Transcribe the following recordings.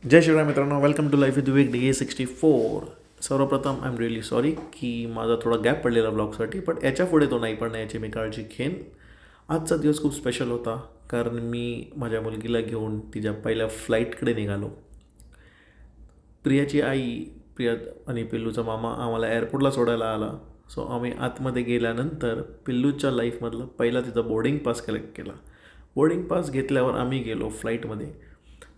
जय शिवराय मित्रांनो, welcome to life with Vivek DA64. सर्वप्रथम I am really sorry की माझा थोडा गॅप पडलेला ब्लॉगसाठी, पण याच्या पुढे तो नाही पडणार याची मी काळजी घेईन. आजचा दिवस खूप स्पेशल होता कारण मी माझ्या मुलगीला घेऊन तिच्या पहिल्या फ्लाईटकडे निघालो. प्रियाची आई, प्रिया आणि पिल्लूचा मामा आम्हाला एअरपोर्टला सोडायला आला. सो आम्ही आतमध्ये गेल्यानंतर पिल्लूच्या लाईफमधलं पहिला तिचा बोर्डिंग पास कलेक्ट केला. बोर्डिंग पास घेतल्यावर आम्ही गेलो फ्लाईटमध्ये.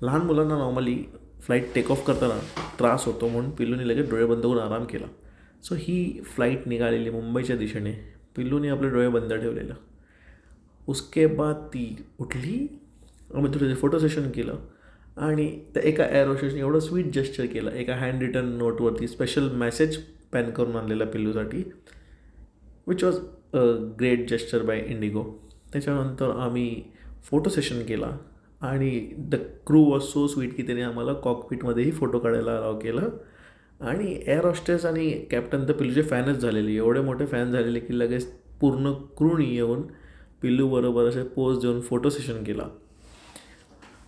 लहान मुलांना नॉर्मली फ्लाईट टेक ऑफ करताना त्रास होतो म्हणून पिल्लूने लगेच डोळे बंद करून आराम केला. सो ही फ्लाईट निघालेली मुंबईच्या दिशेने. पिल्लूने आपले डोळे बंद ठेवलेलं. उसके बाद ती उठली. आम्ही थोडं फोटो सेशन केलं आणि त्या एका एअर होस्टेसने एवढं स्वीट जेस्चर केलं. एका हँड रिटन नोटवरती स्पेशल मेसेज पेन करून आणलेला पिल्लूसाठी, which was a great gesture by IndiGo. त्याच्यानंतर आम्ही फोटो सेशन केला आणि the crew was so sweet की त्याने आम्हाला कॉकपिटमध्येही फोटो काढायला अलाव केलं. आणि एअर हॉस्टेस आणि कॅप्टन तर पिल्लूचे फॅनच झालेले, एवढे मोठे फॅन झालेले की लगेच पूर्ण क्रूनी येऊन पिल्लूबरोबर असे पोज देऊन फोटो सेशन केला.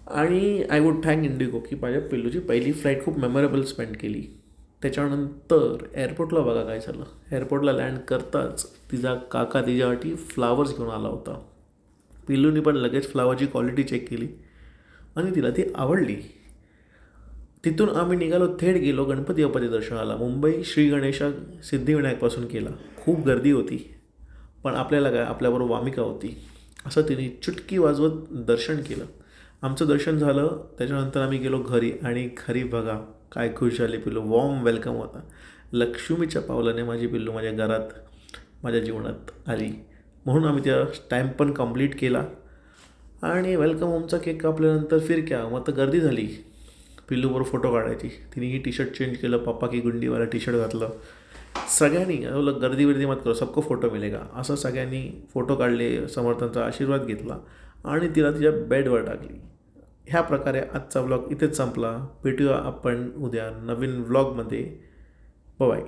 आणि आय वूड थँक इंडिगो की माझ्या पिल्लूची पहिली फ्लाईट खूप मेमोरेबल स्पेंड केली. त्याच्यानंतर एअरपोर्टला बघा काय झालं. एअरपोर्टला लँड करताच तिचा काका तिच्यासाठी फ्लावर्स घेऊन आला होता. पिल्लूनी पण लगेच फ्लावरची क्वालिटी चेक केली आणि तिला ती आवडली. तिथून आम्ही निघालो, थेट गेलो गणपती बाप्पाच्या दर्शनाला. मुंबई श्री गणेशा सिद्धिविनायकपासून केला. खूप गर्दी होती, पण आपल्याला काय, आपल्याबरोबर वामिका होती. असं तिने चुटकी वाजवत दर्शन केलं. आमचं दर्शन झालं. त्याच्यानंतर आम्ही गेलो घरी आणि घरी बघा काय खुश झाली पिल्लू. वॉर्म वेलकम होता. लक्ष्मीच्या पावलाने माझी पिल्लू माझ्या घरात, माझ्या जीवनात आली. म्हणून आम्ही त्या टाईम पण कंप्लीट केला. आणि वेलकम होमचा केक कापल्यानंतर फिरक्या, मग तर गर्दी झाली पिल्लूबरोबर फोटो काढायची. तिने ही टी शर्ट चेंज केलं, पप्पा की गुंडीवाला टी शर्ट घातलं. सगळ्यांनी गर्दी वर्दी मत करो, सबको फोटो मिलेगा असं सगळ्यांनी फोटो काढले, समर्थांचा आशीर्वाद घेतला आणि तिला तिच्या बेडवर टाकली. ह्या प्रकारे आजचा व्लॉग इथेच संपला. भेटूया आपण उद्या नवीन व्लॉगमध्ये. बाय.